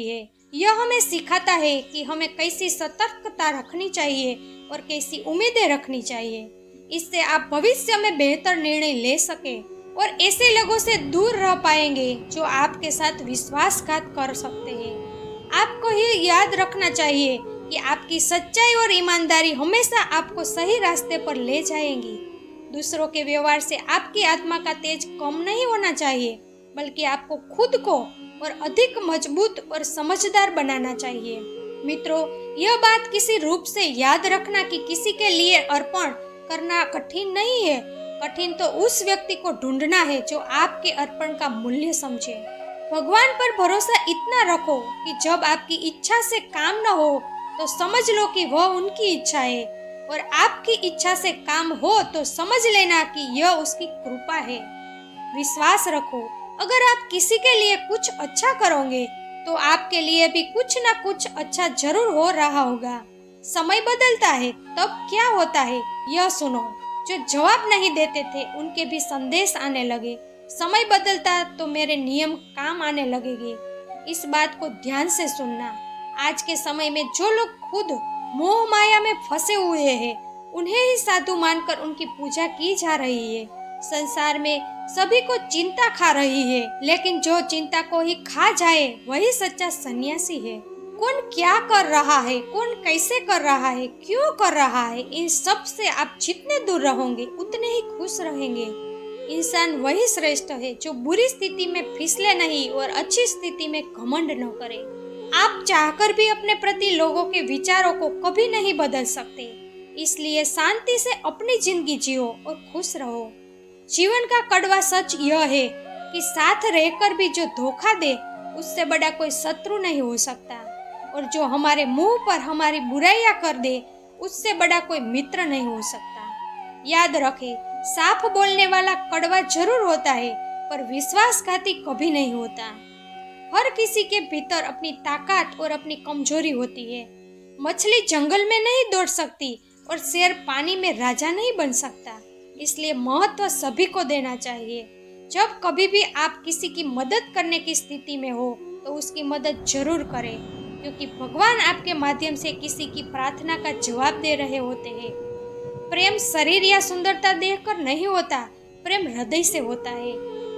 है। यह हमें सिखाता है कि हमें कैसी सतर्कता रखनी चाहिए और कैसी उम्मीदें रखनी चाहिए। इससे आप भविष्य में बेहतर निर्णय ले सके और ऐसे लोगों से दूर रह पाएंगे जो आपके साथ विश्वासघात कर सकते हैं। आपको ये याद रखना चाहिए कि आपकी सच्चाई और ईमानदारी हमेशा आपको सही रास्ते पर ले जाएंगी। दूसरों के व्यवहार से आपकी आत्मा का तेज कम नहीं होना चाहिए, बल्कि आपको खुद को और अधिक मजबूत और समझदार बनाना चाहिए। मित्रों, यह बात किसी रूप से याद रखना कि किसी के लिए अर्पण करना कठिन नहीं है। कठिन तो उस व्यक्ति को ढूंढना है जो आपके अर्पण का मूल्य समझे। भगवान पर भरोसा इतना रखो कि जब आपकी इच्छा से काम न हो तो समझ लो कि वह उनकी इच्छा है, और आपकी इच्छा से काम हो तो समझ लेना कि यह उसकी कृपा है। विश्वास रखो, अगर आप किसी के लिए कुछ अच्छा करोगे तो आपके लिए भी कुछ ना कुछ अच्छा जरूर हो रहा होगा। समय बदलता है तब क्या होता है यह सुनो। जो जवाब नहीं देते थे उनके भी संदेश आने लगे। समय बदलता तो मेरे नियम काम आने लगेंगे। इस बात को ध्यान से सुनना। आज के समय में जो लोग खुद मोह माया में फंसे हुए हैं, उन्हें ही साधु मानकर उनकी पूजा की जा रही है। संसार में सभी को चिंता खा रही है, लेकिन जो चिंता को ही खा जाए वही सच्चा सन्यासी है। कौन क्या कर रहा है, कौन कैसे कर रहा है, क्यों कर रहा है, इन सब से आप जितने दूर रहोगे उतने ही खुश रहेंगे। इंसान वही श्रेष्ठ है जो बुरी स्थिति में फिसले नहीं और अच्छी स्थिति में घमंड न करे। आप चाहकर भी अपने प्रति लोगों के विचारों को कभी नहीं बदल सकते, इसलिए शांति से अपनी जिंदगी जियो और खुश रहो। जीवन का कड़वा सच यह है कि साथ रहकर भी जो धोखा दे उससे बड़ा कोई शत्रु नहीं हो सकता, और जो हमारे मुंह पर हमारी बुराइयां कर दे उससे बड़ा कोई मित्र नहीं हो सकता। याद रखें, साफ बोलने वाला कड़वा जरूर होता है पर विश्वासघाती कभी नहीं होता। हर किसी के भीतर अपनी ताकत और अपनी कमजोरी होती है। मछली जंगल में नहीं दौड़ सकती और शेर पानी में राजा नहीं बन सकता, इसलिए महत्व सभी को देना चाहिए। जब कभी भी आप किसी की मदद करने की स्थिति में हो तो उसकी मदद जरूर करें, क्योंकि भगवान आपके माध्यम से किसी की प्रार्थना का जवाब दे रहे होते हैं। प्रेम शरीर या सुंदरता देखकर नहीं होता, प्रेम हृदय से होता है।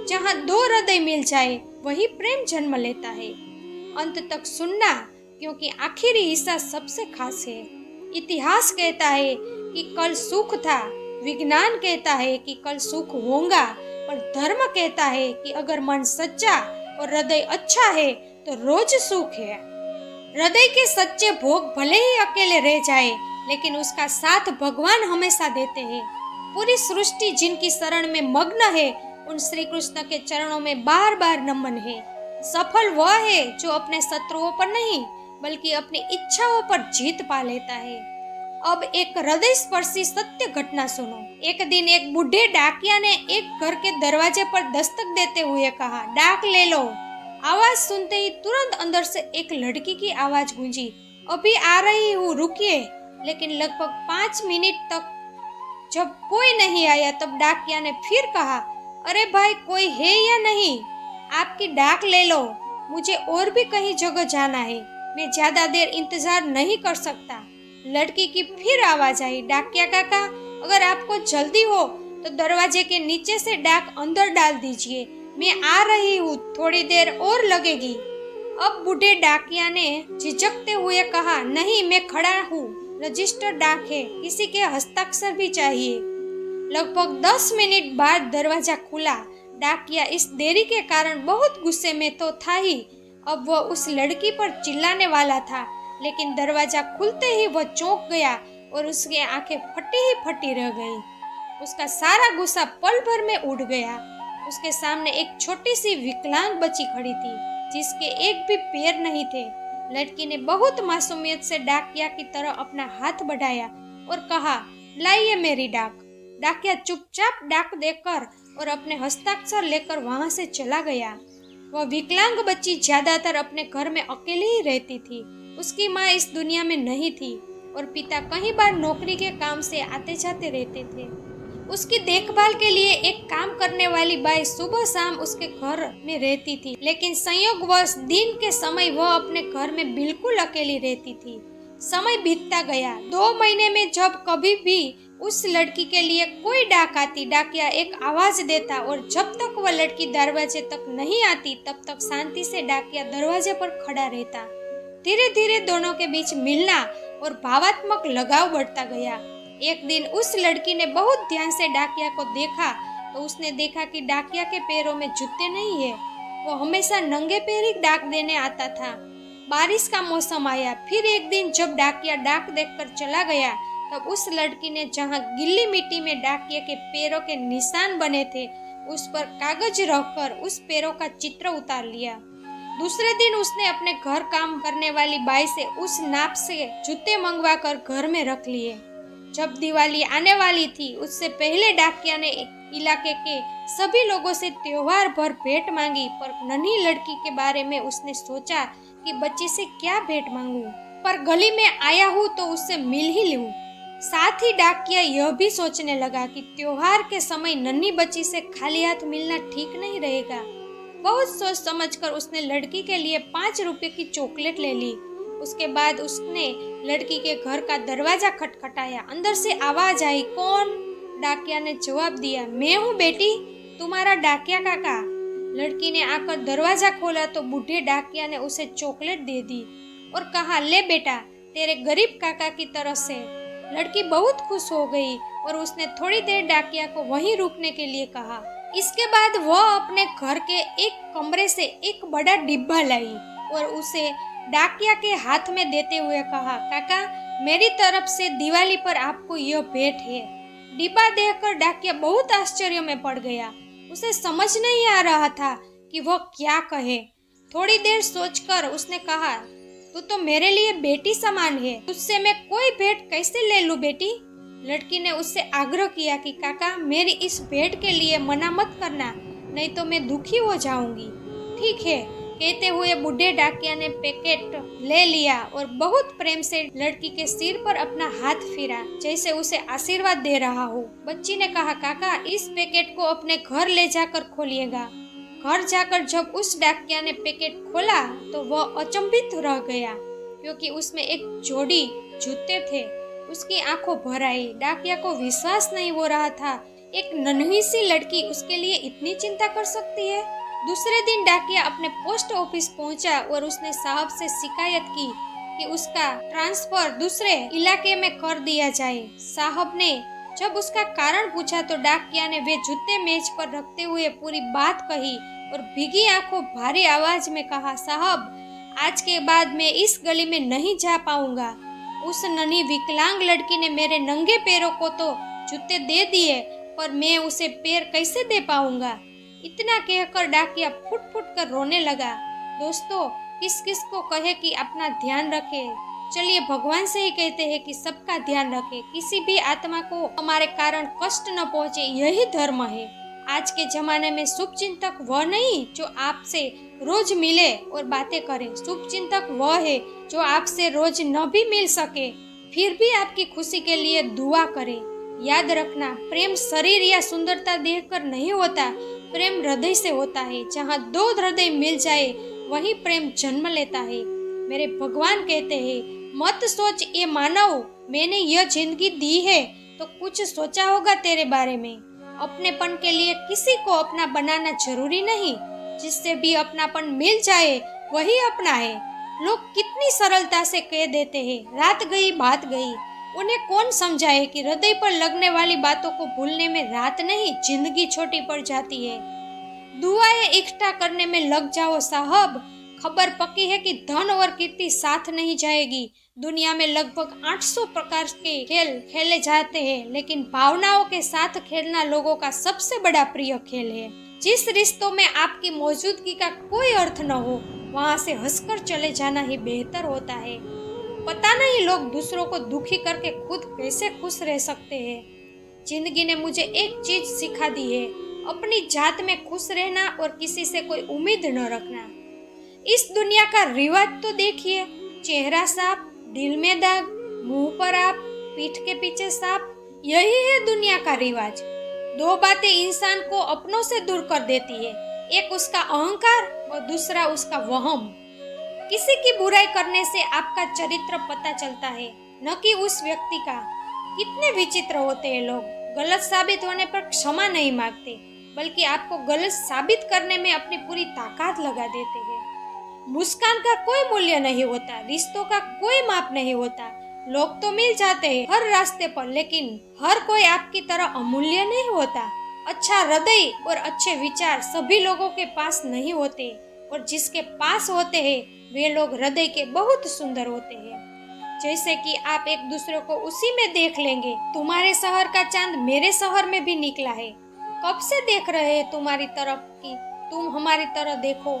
जहाँ दो हृदय मिल जाए वही प्रेम जन्म लेता है। अंत तक सुनना, क्योंकि आखिरी हिस्सा सबसे खास है। इतिहास कहता है कि कल सुख था, विज्ञान कहता है कि कल सुख होगा, पर धर्म कहता है कि अगर मन सच्चा और हृदय अच्छा है तो रोज सुख है। हृदय के सच्चे भोग भले ही अकेले रह जाए, लेकिन उसका साथ भगवान हमेशा देते हैं। पूरी सृष्टि जिनकी शरण में मग्न है उन श्री कृष्ण के चरणों में बार बार नमन है। सफल वह है जो अपने शत्रुओं पर नहीं बल्कि अपनी इच्छाओं पर जीत पा लेता है। अब एक हृदय स्पर्शी सत्य घटना सुनो। एक दिन एक बूढ़े डाकिया ने एक घर के दरवाजे पर दस्तक देते हुए कहा, डाक ले लो। आवाज सुनते ही तुरंत अंदर से एक लड़की की आवाज गूंजी, अभी आ रही हूँ, रुकिए। लेकिन लगभग 5 मिनट तक जब कोई नहीं आया तब डाकिया ने फिर कहा, अरे भाई, कोई है या नहीं? आपकी डाक ले लो, मुझे और भी कहीं जगह जाना है, मैं ज्यादा देर इंतजार नहीं कर सकता। लड़की की फिर आवाज आई, डाकिया काका, अगर आपको जल्दी हो तो दरवाजे के नीचे से डाक अंदर डाल दीजिए, मैं आ रही हूँ, थोड़ी देर और लगेगी। अब बूढ़े डाकिया ने झिझकते हुए कहा, नहीं, मैं खड़ा हूँ, रजिस्टर डाक है, किसी के हस्ताक्षर भी चाहिए। लगभग 10 मिनट बाद दरवाजा खुला। डाकिया इस देरी के कारण बहुत गुस्से में तो था ही, अब वह उस लड़की पर चिल्लाने वाला था, लेकिन दरवाजा खुलते ही वह चौंक गया और उसकी आंखें फटी ही फटी रह गई। उसका सारा गुस्सा पल भर में उड़ गया। उसके सामने एक छोटी सी विकलांग बच्ची खड़ी थी जिसके एक भी पैर नहीं थे। लड़की ने बहुत मासूमियत से डाकिया की तरह अपना हाथ बढ़ाया और कहा, लाइए मेरी डाक। डाकिया चुपचाप डाक देकर और अपने हस्ताक्षर लेकर वहां से चला गया। वह विकलांग बच्ची ज्यादातर अपने घर में अकेली ही रहती थी। उसकी माँ इस दुनिया में नहीं थी और पिता कई बार नौकरी के काम से आते जाते रहते थे। उसकी देखभाल के लिए एक काम करने वाली बाई सुबह शाम उसके घर में रहती थी, लेकिन संयोगवश दिन के समय वह अपने घर में बिल्कुल अकेली रहती थी। समय बीतता गया। 2 महीने में जब कभी भी उस लड़की के लिए कोई डाक आती, डाकिया एक आवाज देता और जब तक वह लड़की दरवाजे तक नहीं आती तब तक शांति से डाकिया दरवाजे पर खड़ा रहता। धीरे धीरे दोनों के बीच मिलना और भावात्मक लगाव बढ़ता गया। एक दिन उस लड़की ने बहुत ध्यान से डाकिया को देखा तो उसने देखा कि डाकिया के पैरों में जूते नहीं है। वो हमेशा नंगे पैर ही डाक देने आता था। बारिश का मौसम आया। फिर एक दिन जब डाकिया डाक देखकर चला गया तब उस लड़की ने जहां गीली मिट्टी में डाकिया के पैरों के निशान बने थे उस पर कागज रखकर उस पैरों का चित्र उतार लिया। दूसरे दिन उसने अपने घर काम करने वाली बाई से उस नाप से जूते मंगवा कर घर में रख लिए। जब दिवाली आने वाली थी उससे पहले डाकिया ने इलाके के सभी लोगों से त्योहार भर भेंट मांगी, पर नन्ही लड़की के बारे में उसने सोचा कि बच्ची से क्या भेंट मांगूं, पर गली में आया हूँ तो उससे मिल ही लूं। साथ ही डाकिया यह भी सोचने लगा कि त्योहार के समय नन्ही बच्ची से खाली हाथ मिलना ठीक नहीं रहेगा। बहुत सोच समझकर उसने लड़की के लिए 5 रुपए की चॉकलेट ले ली। उसके बाद उसने लड़की के घर का दरवाजा खटखटाया। अंदर से आवाज आई, कौन? डाकिया ने जवाब दिया, मैं हूँ बेटी, तुम्हारा डाकिया काका। लड़की ने आकर दरवाजा खोला तो बूढ़े डाकिया ने उसे चॉकलेट दे दी और कहा, ले बेटा, तेरे गरीब काका की तरफ से। लड़की बहुत खुश हो गई और उसने थोड़ी देर डाकिया को वहीं रुकने के लिए कहा। इसके बाद वह अपने घर के एक कमरे से एक बड़ा डिब्बा लाई और उसे डाकिया के हाथ में देते हुए कहा, काका, मेरी तरफ से दिवाली पर आपको यह भेंट है। डिब्बा देखकर डाकिया बहुत आश्चर्य में पड़ गया। उसे समझ नहीं आ रहा था कि वह क्या कहे। थोड़ी देर सोचकर उसने कहा, तू तो मेरे लिए बेटी समान है, तुझसे मैं कोई भेंट कैसे ले लूं बेटी? लड़की ने उससे आग्रह किया कि काका, मेरी इस भेंट के लिए मना मत करना, नहीं तो मैं दुखी हो जाऊंगी। ठीक है, कहते हुए बूढ़े डाकिया ने पैकेट ले लिया और बहुत प्रेम से लड़की के सिर पर अपना हाथ फिरा, जैसे उसे आशीर्वाद दे रहा हो। बच्ची ने कहा, काका, इस पैकेट को अपने घर ले जाकर खोलिएगा। घर जाकर जब उस डाकिया ने पैकेट खोला तो वह अचंभित रह गया, क्योंकि उसमें एक जोड़ी जूते थे। उसकी आंखों भर आई। डाकिया को विश्वास नहीं हो रहा था, एक नन्ही सी लड़की उसके लिए इतनी चिंता कर सकती है। दूसरे दिन डाकिया अपने पोस्ट ऑफिस पहुंचा और उसने साहब से शिकायत की कि उसका ट्रांसफर दूसरे इलाके में कर दिया जाए। साहब ने जब उसका कारण पूछा तो डाकिया ने वे जूते मेज पर रखते हुए पूरी बात कही और भीगी आंखों भारी आवाज में कहा, साहब, आज के बाद मैं इस गली में नहीं जा पाऊंगा। उस नन्ही विकलांग लड़की ने मेरे नंगे पैरों को तो जूते दे दिए, पर मैं उसे पैर कैसे दे पाऊंगा? इतना कहकर डाकिया फुट फुट कर रोने लगा। दोस्तों, किस किस को कहे कि अपना ध्यान रखे। चलिए भगवान से ही कहते हैं कि सबका ध्यान रखे, किसी भी आत्मा को हमारे कारण कष्ट न पहुंचे, यही धर्म है। आज के जमाने में शुभ चिंतक वह नहीं जो आपसे रोज मिले और बातें करे। शुभ चिंतक वह है जो आपसे रोज न भी मिल सके, फिर भी आपकी खुशी के लिए दुआ करे। याद रखना, प्रेम शरीर या सुंदरता देखकर नहीं होता, प्रेम हृदय से होता है। जहाँ 2 हृदय मिल जाए वहीं प्रेम जन्म लेता है। मेरे भगवान कहते हैं, मत सोच ये मानव, मैंने यह जिंदगी दी है तो कुछ सोचा होगा तेरे बारे में। अपनेपन के लिए किसी को अपना बनाना जरूरी नहीं, जिससे भी अपनापन मिल जाए वही अपना है। लोग कितनी सरलता से कह देते हैं, रात गई बात गई। उन्हें कौन समझाए कि हृदय पर लगने वाली बातों को भूलने में रात नहीं, जिंदगी छोटी पड़ जाती है। दुआएं इकट्ठा करने में लग जाओ साहब। खबर पक्की है कि धन और कीर्ति साथ नहीं जाएगी। दुनिया में लगभग 800 प्रकार के खेल खेले जाते हैं, लेकिन भावनाओं के साथ खेलना लोगों का सबसे बड़ा प्रिय खेल है। जिस रिश्तों में आपकी मौजूदगी का कोई अर्थ न हो, वहां से हंसकर चले जाना ही बेहतर होता है। पता नहीं लोग दूसरों को दुखी करके खुद कैसे खुश रह सकते हैं। जिंदगी ने मुझे एक चीज सिखा दी है, अपनी जात में खुश रहना और किसी से कोई उम्मीद न रखना। इस दुनिया का रिवाज तो देखिए, चेहरा साफ, दिल में दाग, मुंह पर आप, पीठ के पीछे साफ, यही है दुनिया का रिवाज। दो बातें इंसान को अपनों से दूर कर देती है, एक उसका अहंकार और दूसरा उसका वहम। किसी की बुराई करने से आपका चरित्र पता चलता है, न कि उस व्यक्ति का। कितने विचित्र होते हैं लोग, गलत साबित होने पर क्षमा नहीं मांगते, बल्कि आपको गलत साबित करने में अपनी पूरी ताकत लगा देते हैं। मुस्कान का कोई मूल्य नहीं होता, रिश्तों का कोई माप नहीं होता। लोग तो मिल जाते हैं हर रास्ते पर, लेकिन हर कोई आपकी तरह अमूल्य नहीं होता। अच्छा हृदय और अच्छे विचार सभी लोगों के पास नहीं होते, और जिसके पास होते हैं वे लोग हृदय के बहुत सुंदर होते हैं। जैसे कि आप एक दूसरे को उसी में देख लेंगे। तुम्हारे शहर का चांद मेरे शहर में भी निकला है। कब से देख रहे हैं तुम्हारी तरफ कि तुम हमारी तरह देखो।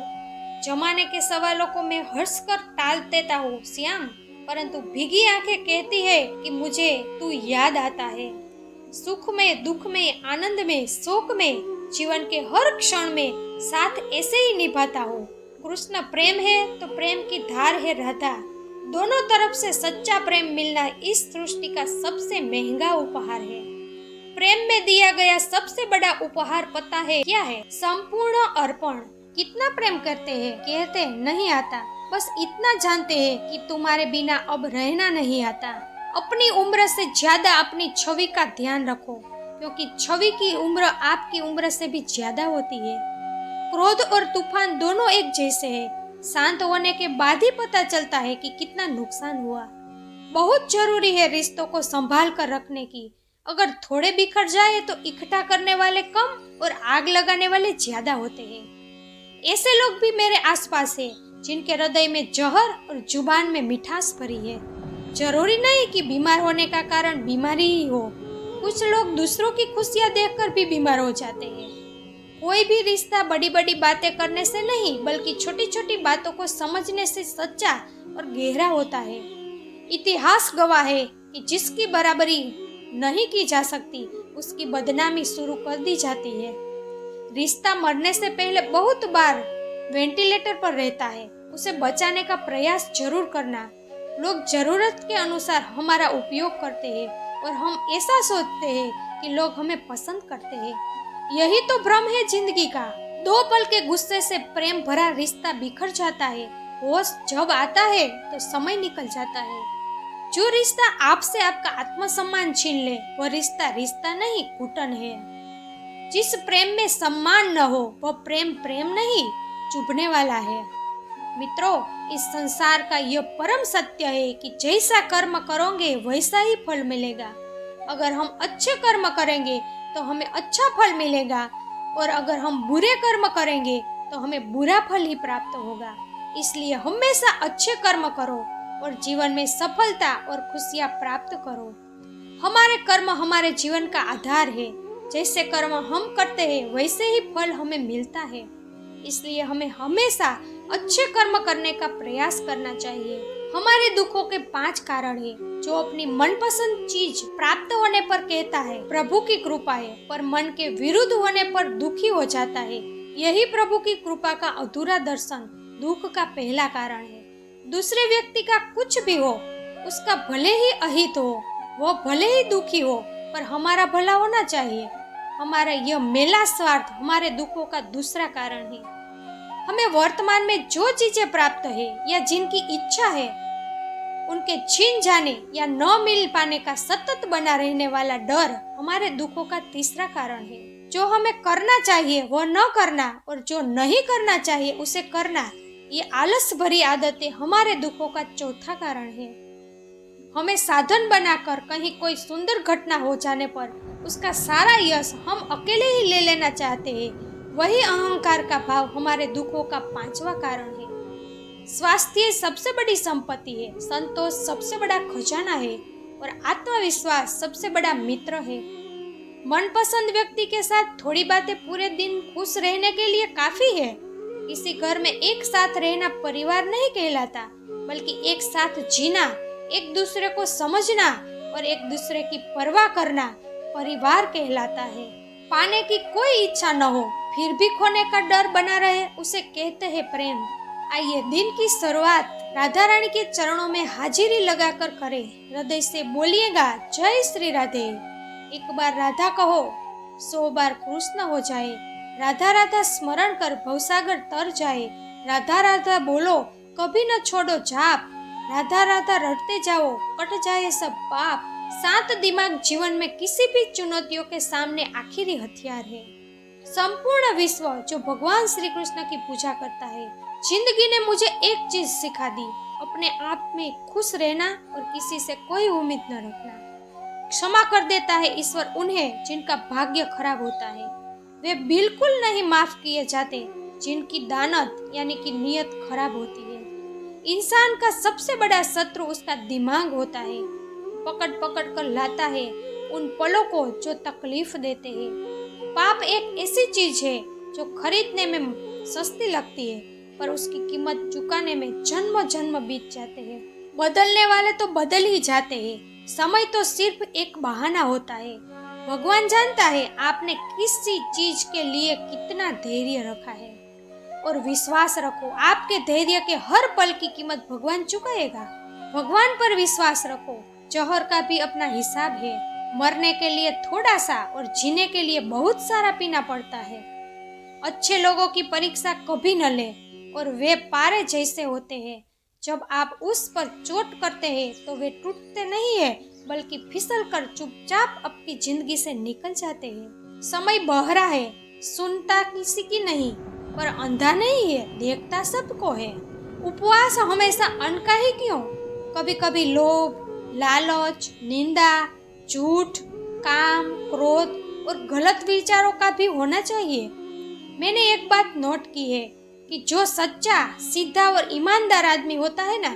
जमाने के सवालों को मैं हंस कर टाल देता हूँ श्याम, परंतु भीगी आंखें कहती है कि मुझे तू याद आता है। सुख में, दुख में, आनंद में, शोक में, जीवन के हर क्षण में साथ ऐसे ही निभाता हूँ। कृष्ण प्रेम है तो प्रेम की धार है राधा। दोनों तरफ से सच्चा प्रेम मिलना इस सृष्टि का सबसे महंगा उपहार है। प्रेम में दिया गया सबसे बड़ा उपहार पता है क्या है? संपूर्ण अर्पण। कितना प्रेम करते हैं कहते नहीं आता, बस इतना जानते हैं कि तुम्हारे बिना अब रहना नहीं आता। अपनी उम्र से ज्यादा अपनी छवि का ध्यान रखो, क्योंकि छवि की उम्र आपकी उम्र से भी ज्यादा होती है। क्रोध और तूफान दोनों एक जैसे हैं। शांत होने के बाद ही पता चलता है कि कितना नुकसान हुआ। बहुत जरूरी है रिश्तों को संभाल कर रखने की। अगर थोड़े बिखर जाए तो इकट्ठा करने वाले कम और आग लगाने वाले ज्यादा होते हैं। ऐसे लोग भी मेरे आसपास है, जिनके हृदय में जहर और जुबान में मिठास भरी है। जरूरी नहीं कि बीमार होने का कारण बीमारी ही हो। कुछ लोग दूसरों की खुशियां देखकर भी बीमार हो जाते हैं। कोई भी रिश्ता बड़ी बड़ी बातें करने से नहीं, बल्कि छोटी छोटी बातों को समझने से सच्चा और गहरा होता है। इतिहास गवाह है कि जिसकी बराबरी नहीं की जा सकती, उसकी बदनामी शुरू कर दी जाती है। रिश्ता मरने से पहले बहुत बार वेंटिलेटर पर रहता है, उसे बचाने का प्रयास जरूर करना। लोग जरूरत के अनुसार हमारा उपयोग करते हैं और हम ऐसा सोचते हैं कि लोग हमें पसंद करते हैं। यही तो भ्रम है जिंदगी का। 2 पल के गुस्से से प्रेम भरा रिश्ता बिखर जाता है। होश जब आता है तो समय निकल जाता है। जो रिश्ता आपसे आपका आत्मसम्मान छीन ले, वह रिश्ता रिश्ता नहीं, घुटन है। जिस प्रेम में सम्मान न हो, वह प्रेम प्रेम नहीं, चुभने वाला है। मित्रों, इस संसार का यह परम सत्य है कि जैसा कर्म करोगे वैसा ही फल मिलेगा। अगर हम अच्छे कर्म करेंगे तो हमें अच्छा फल मिलेगा, और अगर हम बुरे कर्म करेंगे तो हमें बुरा फल ही प्राप्त होगा। इसलिए हमेशा अच्छे कर्म करो और जीवन में सफलता और खुशियाँ प्राप्त करो। हमारे कर्म हमारे जीवन का आधार है। जैसे कर्म हम करते हैं वैसे ही फल हमें मिलता है। इसलिए हमें हमेशा अच्छे कर्म करने का प्रयास करना चाहिए। हमारे दुखों के 5 कारण हैं। जो अपनी मनपसंद चीज प्राप्त होने पर कहता है प्रभु की कृपा है, पर मन के विरुद्ध होने पर दुखी हो जाता है। यही प्रभु की कृपा का अधूरा दर्शन दुख का पहला कारण है। दूसरे व्यक्ति का कुछ भी हो, उसका भले ही अहित हो, वो भले ही दुखी हो, पर हमारा भला होना चाहिए। हमारा यह मेला स्वार्थ हमारे दुखों का दूसरा कारण है। हमें वर्तमान में जो चीजें प्राप्त है या जिनकी इच्छा है, उनके छीन जाने या न मिल पाने का सतत बना रहने वाला डर हमारे दुखों का तीसरा कारण है। जो हमें करना चाहिए वह न करना, और जो नहीं करना चाहिए उसे करना, ये आलस भरी आदतें हमारे दुखों का चौथा कारण है। हमें साधन बनाकर कहीं कोई सुंदर घटना हो जाने पर उसका सारा यश हम अकेले ही ले लेना चाहते हैं। वही अहंकार का भाव हमारे दुखों का 5वां कारण है। स्वास्थ्य सबसे बड़ी संपत्ति है, संतोष सबसे बड़ा खजाना है, और आत्मविश्वास सबसे बड़ा मित्र है। मनपसंद व्यक्ति के साथ थोड़ी बातें पूरे दिन खुश रहने के लिए काफी है। किसी घर में एक साथ रहना परिवार नहीं कहलाता, बल्कि एक साथ जीना, एक दूसरे को समझना और एक दूसरे की परवाह करना परिवार कहलाता है। पाने की कोई इच्छा न हो फिर भी खोने का डर बना रहे, उसे कहते हैं प्रेम। आइए दिन की शुरुआत राधा रानी के चरणों में हाजिरी लगाकर करें। हृदय से बोलिएगा जय श्री राधे। एक बार राधा कहो 100 बार कृष्ण हो जाए, राधा राधा स्मरण कर भवसागर तर जाए, राधा राधा बोलो कभी न छोड़ो जाप, राधा राधा रटते जाओ कट जाए सब पाप। शांत दिमाग जीवन में किसी भी चुनौतियों के सामने आखिरी हथियार है। संपूर्ण विश्व जो भगवान श्री कृष्ण की पूजा करता है। जिंदगी ने मुझे एक चीज सिखा दी, अपने आप में खुश रहना और किसी से कोई उम्मीद न रखना। क्षमा कर देता है ईश्वर उन्हें जिनका भाग्य खराब होता है। वे बिल्कुल नहीं माफ किए जाते जिनकी दानत यानी कि नीयत खराब होती है। इंसान का सबसे बड़ा शत्रु उसका दिमाग होता है। पकड़ पकड़ कर लाता है उन पलों को जो तकलीफ देते हैं। पाप एक ऐसी चीज है जो खरीदने में सस्ती लगती है, पर उसकी कीमत चुकाने में जन्म जन्म बीत जाते हैं। बदलने वाले तो बदल ही जाते हैं, समय तो सिर्फ एक बहाना होता है। भगवान जानता है आपने किसी चीज के लिए कितना धैर्य रखा है, और विश्वास रखो आपके धैर्य के हर पल की कीमत भगवान चुकाएगा। भगवान पर विश्वास रखो, जौहर का भी अपना हिसाब है। मरने के लिए थोड़ा सा और जीने के लिए बहुत सारा पीना पड़ता है। अच्छे लोगों की परीक्षा कभी न ले, और वे पारे जैसे होते हैं। जब आप उस पर चोट करते हैं तो वे टूटते नहीं है, बल्कि फिसल कर चुपचाप आपकी जिंदगी से निकल जाते हैं। समय बहरा है, सुनता किसी की नहीं, पर अंधा नहीं है, देखता सबको है। उपवास हमेशा अन्न का ही क्यों? कभी कभी लोभ, लालच, निंदा, झूठ, काम, क्रोध और गलत विचारों का भी होना चाहिए। मैंने एक बात नोट की है कि जो सच्चा, सीधा और ईमानदार आदमी होता है ना,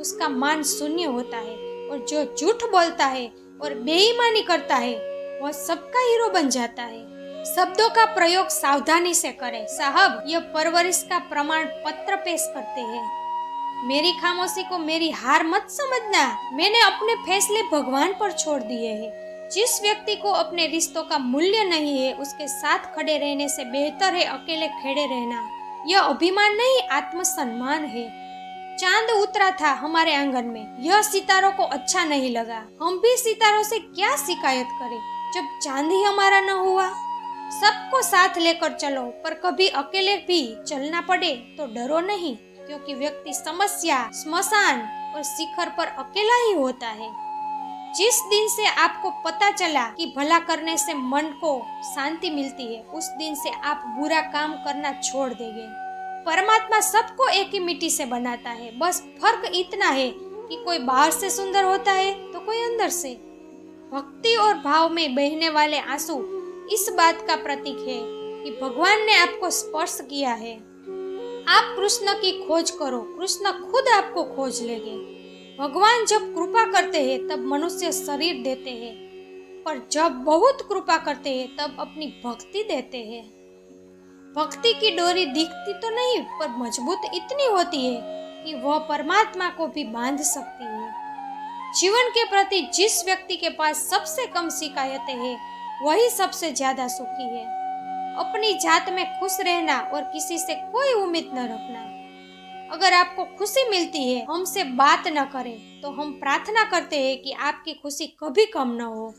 उसका मान शून्य होता है, और जो झूठ बोलता है और बेईमानी करता है वह सबका हीरो बन जाता है। शब्दों का प्रयोग सावधानी से करें साहब, यह परवरिश का प्रमाण पत्र पेश करते हैं। मेरी खामोशी को मेरी हार मत समझना, मैंने अपने फैसले भगवान पर छोड़ दिए हैं। जिस व्यक्ति को अपने रिश्तों का मूल्य नहीं है, उसके साथ खड़े रहने से बेहतर है अकेले खड़े रहना। यह अभिमान नहीं, आत्मसम्मान है। चांद उतरा था हमारे आंगन में, यह सितारों को अच्छा नहीं लगा। हम भी सितारों से क्या शिकायत करें जब चांद ही हमारा न हुआ। सबको साथ लेकर चलो, पर कभी अकेले भी चलना पड़े तो डरो नहीं, क्योंकि व्यक्ति समस्या, स्मशान और शिखर पर अकेला ही होता है। जिस दिन से आपको पता चला कि भला करने से मन को शांति मिलती है, उस दिन से आप बुरा काम करना छोड़ देंगे। परमात्मा सबको एक ही मिट्टी से बनाता है, बस फर्क इतना है कि कोई बाहर से सुंदर होता है तो कोई अंदर से। भक्ति और भाव में बहने वाले आंसू इस बात का प्रतीक है कि भगवान ने आपको स्पर्श किया है। आप कृष्ण की खोज करो, कृष्ण खुद आपको खोज लेंगे। भगवान जब कृपा करते हैं तब मनुष्य शरीर देते हैं, पर जब बहुत कृपा करते हैं तब अपनी भक्ति देते हैं। भक्ति की डोरी दिखती तो नहीं, पर मजबूत इतनी होती है कि वह परमात्मा को भी बांध सकती है। जीवन के प्रति जिस व्यक्ति के पास सबसे कम शिकायतें हैं, वही सबसे ज्यादा सुखी है। अपनी जात में खुश रहना और किसी से कोई उम्मीद न रखना। अगर आपको खुशी मिलती है हमसे बात न करें, तो हम प्रार्थना करते हैं कि आपकी खुशी कभी कम न हो।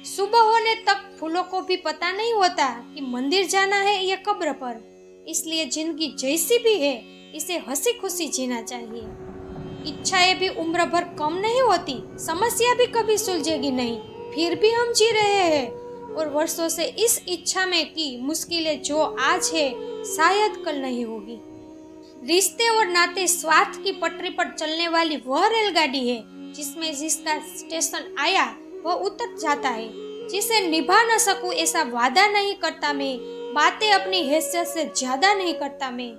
सुबह होने तक फूलों को भी पता नहीं होता कि मंदिर जाना है या कब्र पर, इसलिए जिंदगी जैसी भी है इसे हंसी खुशी जीना चाहिए। इच्छाएं भी उम्र भर कम नहीं होती, समस्या भी कभी सुलझेगी नहीं, फिर भी हम जी रहे हैं, और वर्षों से इस इच्छा में कि मुश्किलें जो आज है शायद कल नहीं होगी। रिश्ते और नाते स्वार्थ की पटरी पर चलने वाली वह रेलगाड़ी है जिसमें जिसका स्टेशन आया वह उतर जाता है। जिसे निभा न सकूं ऐसा वादा नहीं करता मैं, बातें अपनी हैसियत से ज्यादा नहीं करता मैं।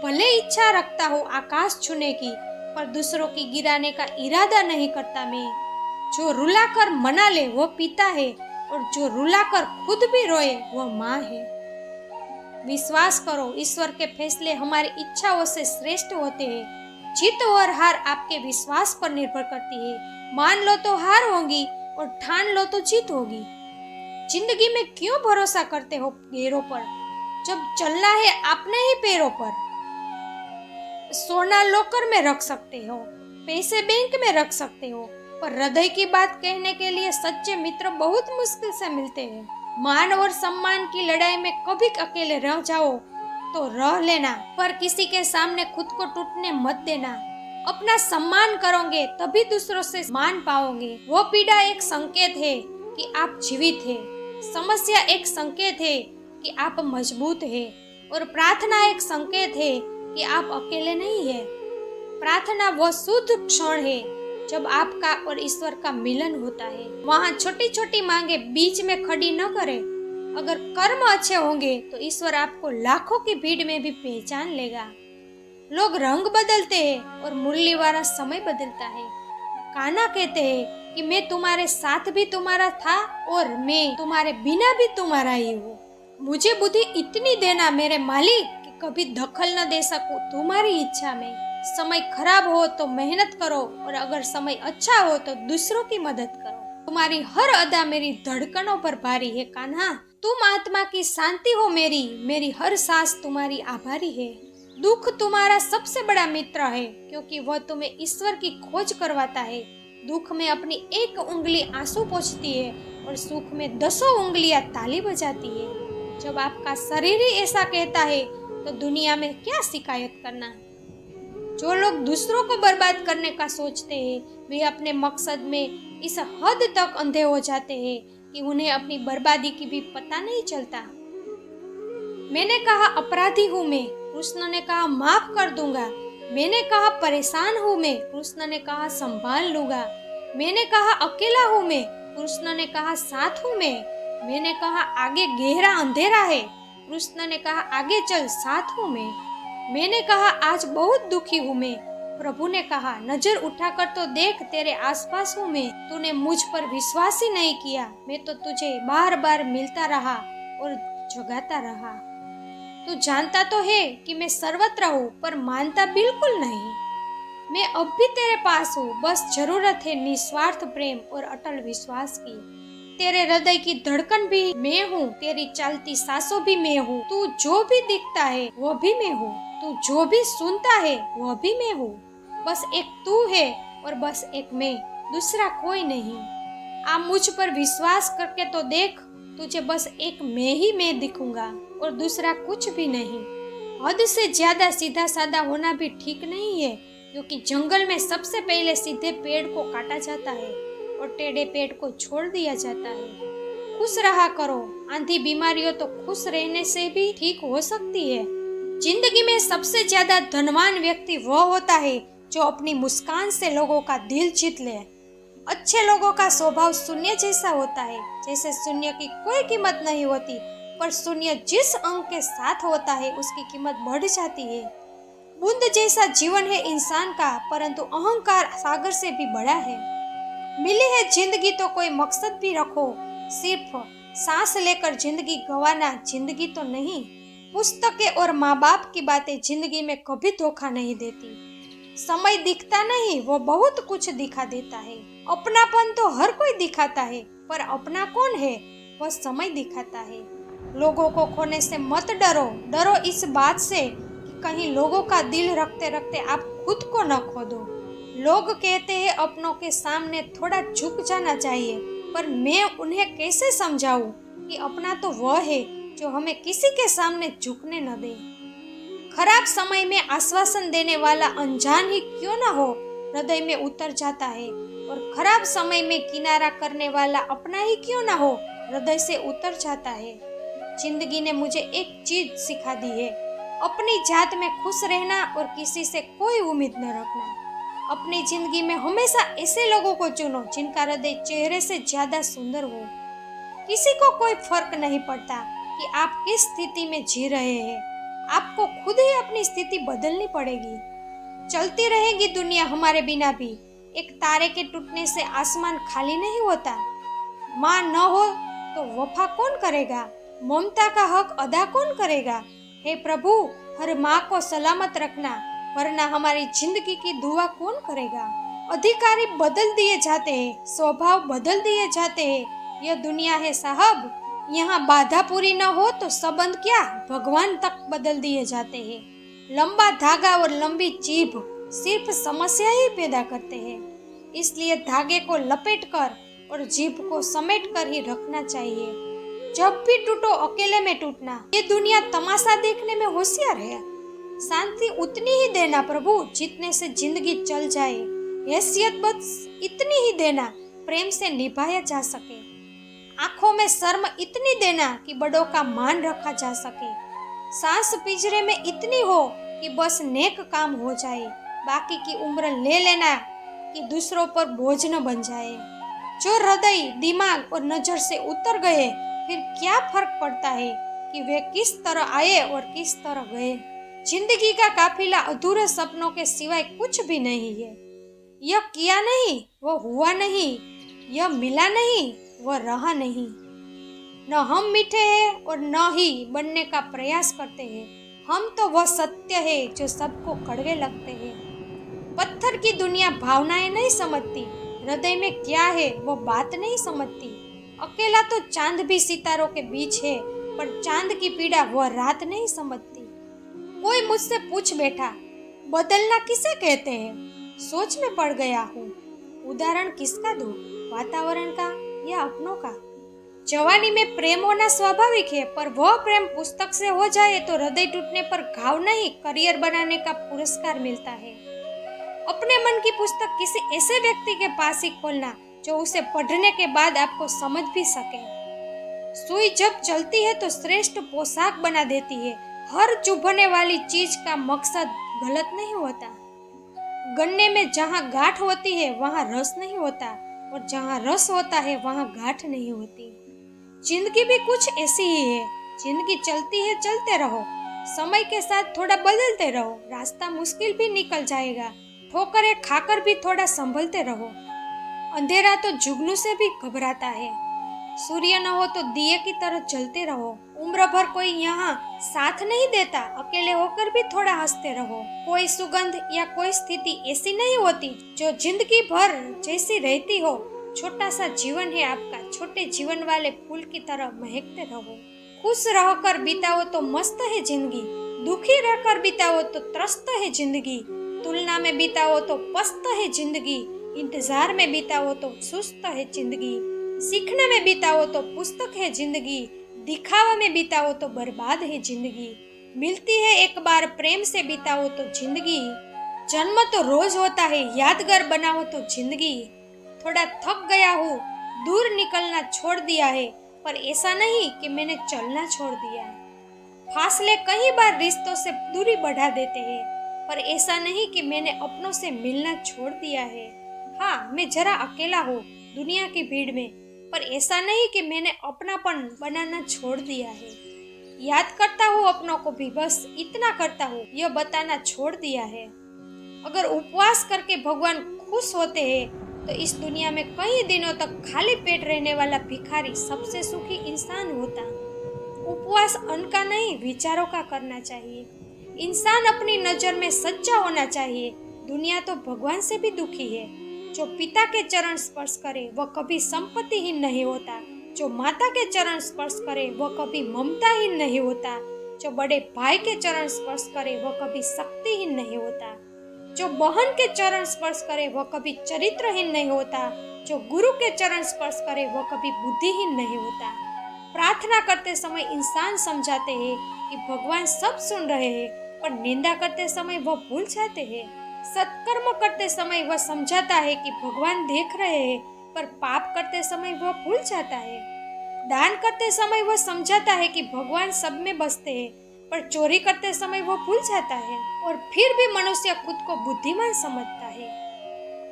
भले इच्छा रखता हो आकाश छूने की, पर दूसरों की गिराने का इरादा नहीं करता मैं। जो रुलाकर मना ले वो पिता है, और जो रुलाकर खुद भी रोए वह माँ है। विश्वास करो, ईश्वर के फैसले हमारी इच्छाओं से श्रेष्ठ होते हैं। जीत और हार आपके विश्वास पर निर्भर करती है। मान लो तो हार होगी और ठान लो तो जीत होगी। जिंदगी में क्यों भरोसा करते हो पैरों पर, जब चलना है अपने ही पैरों पर। सोना लॉकर में रख सकते हो, पैसे बैंक में रख सकते हो, पर हृदय की बात कहने के लिए सच्चे मित्र बहुत मुश्किल से मिलते हैं। मान और सम्मान की लड़ाई में कभी अकेले रह जाओ तो रह लेना, पर किसी के सामने खुद को टूटने मत देना। अपना सम्मान करोगे तभी दूसरों से मान पाओगे। वो पीड़ा एक संकेत है कि आप जीवित हैं। समस्या एक संकेत है कि आप मजबूत हैं, और प्रार्थना एक संकेत है कि आप अकेले नहीं हैं। प्रार्थना वो शुद्ध क्षण है जब आपका और ईश्वर का मिलन होता है। वहाँ छोटी छोटी मांगे बीच में खड़ी न करे। अगर कर्म अच्छे होंगे तो ईश्वर आपको लाखों की भीड़ में भी पहचान लेगा। लोग रंग बदलते हैं और मुरली वाला समय बदलता है। कान्हा कहते हैं कि मैं तुम्हारे साथ भी तुम्हारा था और मैं तुम्हारे बिना भी तुम्हारा ही हूँ। मुझे बुद्धि इतनी देना मेरे मालिक कि कभी दखल न दे सकूं तुम्हारी इच्छा में। समय खराब हो तो मेहनत करो, और अगर समय अच्छा हो तो दूसरों की मदद करो। तुम्हारी हर अदा मेरी धड़कनों पर भारी है कान्हा। तुम आत्मा की शांति हो मेरी, मेरी हर सांस तुम्हारी आभारी है। दुख तुम्हारा सबसे बड़ा मित्र है, क्योंकि वह तुम्हें ईश्वर की खोज करवाता है। दुख में अपनी एक उंगली आंसू पोंछती है और सुख में 10 उंगलियां ताली बजाती है। जब आपका शरीर ही ऐसा कहता है तो दुनिया में क्या शिकायत करना। जो लोग दूसरों को बर्बाद करने का सोचते हैं वे अपने मकसद में इस हद तक अंधे हो जाते हैं कि उन्हें अपनी बर्बादी की भी पता नहीं चलता। मैंने कहा अपराधी हूँ मैं, कृष्ण ने कहा माफ कर दूंगा। मैंने कहा परेशान हूँ मैं, कृष्ण ने कहा संभाल लूंगा। मैंने कहा अकेला हूँ मैं, कृष्ण ने कहा साथ हूँ मैं। मैंने कहा आगे गहरा अंधेरा है, कृष्ण ने कहा आगे चल साथ हूँ मैं। मैंने कहा आज बहुत दुखी हूँ मैं, प्रभु ने कहा नजर उठाकर तो देख तेरे आसपास हूँ मैं। तूने मुझ पर विश्वास ही नहीं किया, मैं तो तुझे बार बार मिलता रहा और जगाता रहा। तू जानता तो है कि मैं सर्वत्र हूँ, पर मानता बिल्कुल नहीं। मैं अब भी तेरे पास हूँ, बस जरूरत है निस्वार्थ प्रेम और अटल विश्वास की। तेरे हृदय की धड़कन भी मैं हूँ, तेरी चलती सांसों भी मैं हूँ। तू जो भी दिखता है वो भी मैं हूँ, तू जो भी सुनता है वो भी मैं हूँ। बस एक तू है और बस एक मैं, दूसरा कोई नहीं। आप मुझ पर विश्वास करके तो देख, तुझे बस एक मैं दिखूंगा और दूसरा कुछ भी नहीं। हद से ज्यादा सीधा साधा होना भी ठीक नहीं है, क्योंकि जंगल में सबसे पहले सीधे पेड़ को काटा जाता है और टेढ़े पेड़ को छोड़ दिया जाता है। खुश रहा करो, आंधी बीमारियों तो खुश रहने से भी ठीक हो सकती है। जिंदगी में सबसे ज्यादा धनवान व्यक्ति वह होता है जो अपनी मुस्कान से लोगों का दिल जीत ले। अच्छे लोगों का स्वभाव शून्य जैसा होता है, जैसे शून्य की कोई कीमत नहीं होती, पर शून्य जिस अंक के साथ होता है उसकी कीमत बढ़ जाती है। बूंद जैसा जीवन है इंसान का, परंतु अहंकार सागर से भी बड़ा है। मिली है जिंदगी तो कोई मकसद भी रखो, सिर्फ सांस लेकर जिंदगी गंवाना जिंदगी तो नहीं। पुस्तकें और माँ बाप की बातें जिंदगी में कभी धोखा नहीं देती। समय दिखता नहीं, वो बहुत कुछ दिखा देता है। अपनापन तो हर कोई दिखाता है, पर अपना कौन है वह समय दिखाता है। लोगों को खोने से मत डरो, डरो इस बात से कि कहीं लोगों का दिल रखते रखते आप खुद को न खो दो। लोग कहते हैं अपनों के सामने थोड़ा झुक जाना चाहिए, पर मैं उन्हें कैसे समझाऊं कि अपना तो वह है जो हमें किसी के सामने झुकने न दे। खराब समय में आश्वासन देने वाला अनजान ही क्यों न हो हृदय में उतर जाता है, और खराब समय में किनारा करने वाला अपना ही क्यों न हो हृदय से उतर जाता है। जिंदगी ने मुझे एक चीज सिखा दी है, अपनी जात में खुश रहना और किसी से कोई उम्मीद न रखना। अपनी जिंदगी में हमेशा ऐसे लोगों को चुनो जिनका हृदय चेहरे से ज्यादा सुंदर हो। किसी को कोई फर्क नहीं पड़ता कि आप किस स्थिति में जी रहे हैं, आपको खुद ही अपनी स्थिति बदलनी पड़ेगी। चलती रहेगी दुनिया हमारे बिना भी, एक तारे के टूटने से आसमान खाली नहीं होता। माँ न हो तो वफा कौन करेगा, ममता का हक अदा कौन करेगा। हे प्रभु, हर माँ को सलामत रखना, वरना हमारी जिंदगी की दुआ कौन करेगा। अधिकारी बदल दिए जाते हैं, स्वभाव बदल दिए जाते हैं, यह दुनिया है साहब। यहाँ बाधा पूरी न हो तो संबंध क्या भगवान तक बदल दिए जाते हैं। लंबा धागा और लंबी जीभ सिर्फ समस्या ही पैदा करते हैं, इसलिए धागे को लपेट कर और जीभ को समेट कर ही रखना चाहिए। जब भी टूटो अकेले में टूटना, ये दुनिया तमाशा देखने में होशियार है। शांति उतनी ही देना प्रभु जितने से जिंदगी चल जाए। हैसियत बस इतनी ही देना प्रेम से निभाया जा सके। आंखों में शर्म इतनी देना कि बड़ों का मान रखा जा सके। सांस पिंजरे में इतनी हो कि बस नेक काम हो जाए। बाकी की उम्र ले लेना कि दूसरों पर बोझ न बन जाए। जो हृदय, दिमाग और नजर से उतर गए, फिर क्या फर्क पड़ता है कि वे किस तरह आए और किस तरह गए। जिंदगी का काफिला अधूरे सपनों के सिवाय कुछ भी नहीं है। यह किया नहीं, वो हुआ नहीं। यह मिला नहीं, वो रहा नहीं। न हम मीठे हैं और न ही बनने का प्रयास करते हैं। हम तो वह सत्य है जो सबको कड़वे लगते हैं। पत्थर की दुनिया भावनाएं नहीं समझती। हृदय में क्या है वो बात नहीं समझती। अकेला तो चांद भी सितारों के बीच है, पर चांद की पीड़ा वह रात नहीं समझती। कोई मुझसे पूछ बैठा, बदलना किसे कहते हैं? सोच में पड़ गया हूँ। उदाहरण किसका दूं, वातावरण का या अपनों का? जवानी में प्रेम होना स्वाभाविक है, पर वह प्रेम पुस्तक से हो जाए तो हृदय टूटने पर घाव नहीं, करियर बनाने का पुरस्कार मिलता है। अपने मन की पुस्तक किसी ऐसे व्यक्ति के पास ही खोलना जो उसे पढ़ने के बाद आपको समझ भी सके। सुई जब चलती है तो श्रेष्ठ पोशाक बना देती है। हर चुभने वाली चीज का मकसद गलत नहीं होता। गन्ने में जहाँ गांठ होती है वहाँ रस नहीं होता, और जहाँ रस होता है वहाँ गांठ नहीं होती। जिंदगी भी कुछ ऐसी ही है। जिंदगी चलती है, चलते रहो। समय के साथ थोड़ा बदलते रहो। रास्ता मुश्किल भी निकल जाएगा। ठोकरें खाकर भी थोड़ा संभलते रहो। अंधेरा तो जुगनू से भी घबराता है। सूर्य न हो तो दिए की तरह जलते रहो। उम्र भर कोई यहाँ साथ नहीं देता, अकेले होकर भी थोड़ा हंसते रहो। कोई सुगंध या कोई स्थिति ऐसी नहीं होती जो जिंदगी भर जैसी रहती हो। छोटा सा जीवन है आपका, छोटे जीवन वाले फूल की तरह महकते रहो। खुश रहकर बिताओ तो मस्त है जिंदगी, दुखी रहकर बिताओ तो त्रस्त है जिंदगी। तुलना में बिताओ तो पस्त है जिंदगी, इंतजार में बिताओ तो सुस्त है जिंदगी। सीखने में बिताओ तो पुस्तक है जिंदगी, दिखावा में बिताओ तो बर्बाद है जिंदगी। मिलती है एक बार, प्रेम से बिताओ तो जिंदगी। जन्म तो रोज होता है, यादगार बनाओ तो जिंदगी। थोड़ा थक गया हूँ, दूर निकलना छोड़ दिया है, पर ऐसा नहीं कि मैंने चलना छोड़ दिया। फासले कई बार रिश्तों से दूरी बढ़ा देते हैं, पर ऐसा नहीं कि मैंने अपनों से मिलना छोड़ दिया है। हाँ, मैं जरा अकेला हूँ दुनिया की भीड़ में, पर ऐसा नहीं कि मैंने अपनापन बनाना छोड़ दिया है। याद करता हूँ अपनों को भी, बस इतना करता हूँ, यह बताना छोड़ दिया है। अगर उपवास करके भगवान खुश होते हैं तो इस दुनिया में कई दिनों तक खाली पेट रहने वाला भिखारी सबसे सुखी इंसान होता। उपवास अन्न का नहीं, विचारों का करना चाहिए। इंसान अपनी नजर में सच्चा होना चाहिए। दुनिया तो भगवान से भी दुखी है। जो पिता के चरण स्पर्श करे वह कभी संपत्तिहीन नहीं होता। जो माता के चरण स्पर्श करे वह कभी ममताहीन नहीं होता। जो बड़े भाई के चरण स्पर्श करे वह कभी शक्तिहीन नहीं होता। जो बहन के चरण स्पर्श करे वह कभी चरित्रहीन नहीं होता। जो गुरु के चरण स्पर्श करे वह कभी बुद्धिहीन नहीं होता। प्रार्थना करते समय इंसान समझाते हैं कि भगवान सब सुन रहे हैं, पर निंदा करते समय वह भूल जाते हैं। सत्कर्म करते समय वह समझाता है कि भगवान देख रहे हैं, पर पाप करते समय वह भूल जाता है। दान करते समय वह समझाता है कि भगवान सब में बसते हैं, पर चोरी करते समय वह भूल जाता है। और फिर भी मनुष्य खुद को बुद्धिमान समझता है।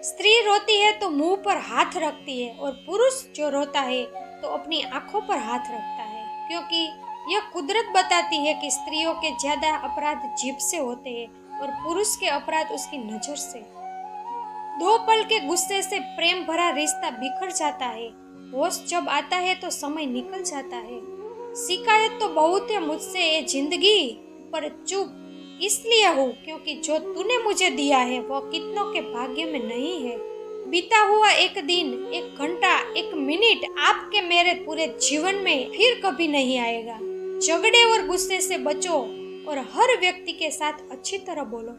स्त्री रोती है तो मुंह पर हाथ रखती है, और पुरुष जो रोता है तो अपनी आंखों पर हाथ रखता है, क्योंकि यह कुदरत बताती है कि स्त्रियों के ज्यादा अपराध जीभ से होते हैं और पुरुष के अपराध उसकी नजर से। 2 पल के गुस्से से प्रेम भरा रिश्ता बिखर जाता है। होश जब आता है तो समय निकल जाता है। शिकायत तो बहुत है मुझसे ये जिंदगी, पर चुप इसलिए हूँ क्योंकि जो तूने मुझे दिया है वह कितनों के भाग्य में नहीं है। बीता हुआ एक दिन, एक घंटा, एक मिनट आपके मेरे पूरे जीवन में फिर कभी नहीं आएगा। झगड़े और गुस्से से बचो और हर व्यक्ति के साथ अच्छी तरह बोलो।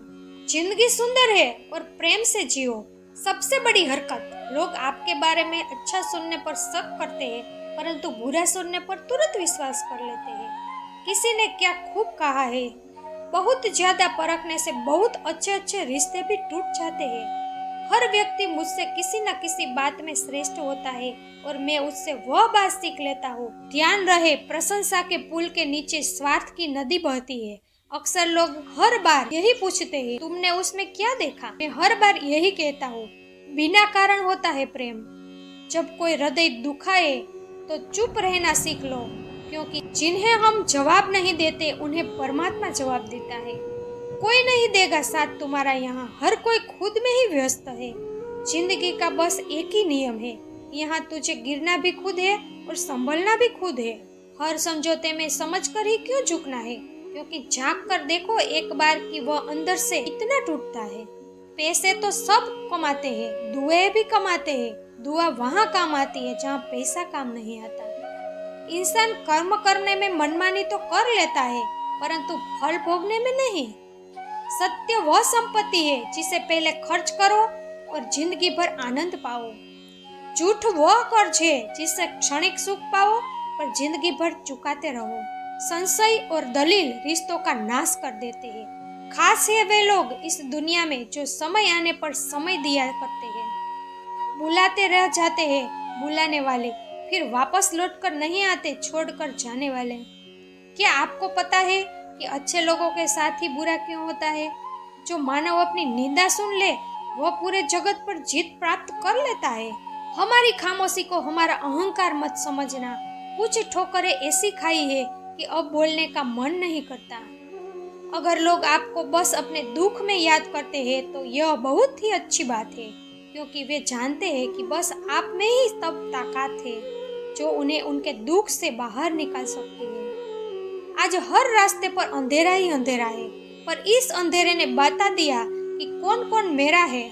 जिंदगी सुंदर है और प्रेम से जियो। सबसे बड़ी हरकत, लोग आपके बारे में अच्छा सुनने पर शक करते हैं, परंतु बुरा सुनने पर तुरंत विश्वास कर लेते हैं। किसी ने क्या खूब कहा है, बहुत ज्यादा परखने से बहुत अच्छे अच्छे रिश्ते भी टूट जाते हैं। हर व्यक्ति मुझसे किसी न किसी बात में श्रेष्ठ होता है और मैं उससे वह बात सीख लेता हूँ। ध्यान रहे, प्रशंसा के पुल के नीचे स्वार्थ की नदी बहती है। अक्सर लोग हर बार यही पूछते हैं, तुमने उसमें क्या देखा? मैं हर बार यही कहता हूँ, बिना कारण होता है प्रेम। जब कोई हृदय दुखाए तो चुप रहना सीख लो, क्योंकि जिन्हें हम जवाब नहीं देते उन्हें परमात्मा जवाब देता है। कोई नहीं देगा साथ तुम्हारा यहाँ, हर कोई खुद में ही व्यस्त है। जिंदगी का बस एक ही नियम है, यहाँ तुझे गिरना भी खुद है और संभलना भी खुद है। हर समझौते में समझकर ही क्यों झुकना है, क्योंकि झांक कर देखो एक बार कि वह अंदर से इतना टूटता है। पैसे तो सब कमाते हैं, दुआएं भी कमाते हैं। दुआ वहाँ काम आती है जहाँ पैसा काम नहीं आता। इंसान कर्म करने में मनमानी तो कर लेता है, परंतु फल भोगने में नहीं। सत्य वह संपत्ति है जिसे पहले खर्च करो और जिंदगी भर आनंद पाओ। झूठ वह कर्ज है जिससे क्षणिक सुख पाओ पर जिंदगी भर चुकाते रहो। संशय और दलील रिश्तों का नाश कर देते हैं। खास है वे लोग इस दुनिया में जो समय आने पर समय दिया करते हैं। बुलाते रह जाते हैं बुलाने वाले, फिर वापस लौटकर नहीं आते छोड़कर जाने वाले। क्या आपको पता है कि अच्छे लोगों के साथ ही बुरा क्यों होता है? जो मानव अपनी निंदा सुन ले वह पूरे जगत पर जीत प्राप्त कर लेता है। हमारी खामोशी को हमारा अहंकार मत समझना। कुछ ठोकरें ऐसी खाई है कि अब बोलने का मन नहीं करता। अगर लोग आपको बस अपने दुख में याद करते हैं तो यह बहुत ही अच्छी बात है, क्योंकि वे जानते हैं कि बस आप में ही तब ताकत है जो उन्हें उनके दुख से बाहर निकाल सकती है। आज हर रास्ते पर अंधेरा ही अंधेरा है, पर इस अंधेरे ने बता दिया कि कौन कौन मेरा है।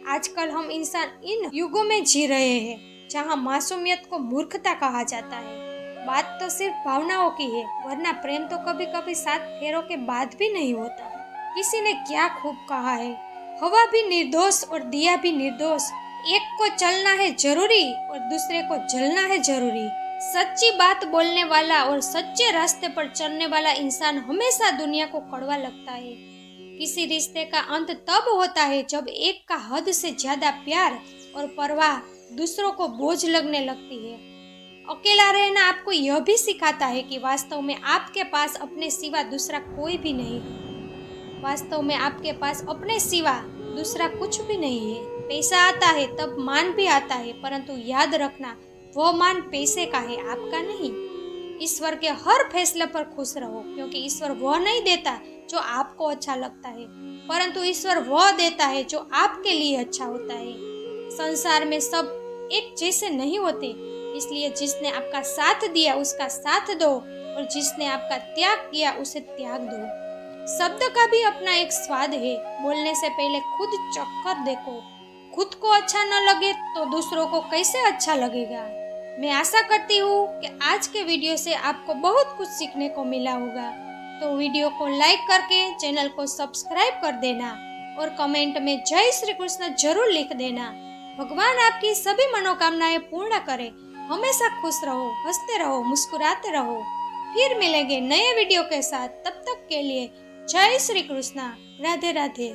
आजकल हम इंसान इन युगों में जी रहे हैं जहां मासूमियत को मूर्खता कहा जाता है। बात तो सिर्फ भावनाओं की है, वरना प्रेम तो कभी कभी 7 फेरों के बाद भी नहीं होता। किसी ने क्या खूब कहा है, हवा भी निर्दोष और दिया भी निर्दोष। एक को चलना है जरूरी और दूसरे को जलना है जरूरी। सच्ची बात बोलने वाला और सच्चे रास्ते पर चलने वाला इंसान हमेशा दुनिया को कड़वा लगता है। किसी रिश्ते का अंत तब होता है जब एक का हद से ज्यादा प्यार और परवाह दूसरों को बोझ लगने लगती है। अकेला रहना आपको यह भी सिखाता है कि वास्तव में आपके पास अपने सिवा दूसरा कोई भी नहीं है। वास्तव में आपके पास अपने सिवा दूसरा कुछ भी नहीं है। पैसा आता है तब मान भी आता है, परंतु याद रखना वह मान पैसे का है, आपका नहीं। ईश्वर के हर फैसले पर खुश रहो, क्योंकि ईश्वर वह नहीं देता जो आपको अच्छा लगता है, परंतु ईश्वर वह देता है जो आपके लिए अच्छा होता है। संसार में सब एक जैसे नहीं होते, इसलिए जिसने आपका साथ दिया उसका साथ दो और जिसने आपका त्याग किया उसे त्याग दो। शब्द का भी अपना एक स्वाद है। बोलने से पहले खुद चख कर देखो। खुद को अच्छा न लगे तो दूसरों को कैसे अच्छा लगेगा। मैं आशा करती हूँ कि आज के वीडियो से आपको बहुत कुछ सीखने को मिला होगा। तो वीडियो को लाइक करके चैनल को सब्सक्राइब कर देना और कमेंट में जय श्री कृष्ण जरूर लिख देना। भगवान आपकी सभी मनोकामनाएं पूर्ण करे। हमेशा खुश रहो, हंसते रहो, मुस्कुराते रहो। फिर मिलेंगे नए वीडियो के साथ। तब तक के लिए जय श्री कृष्ण। राधे राधे।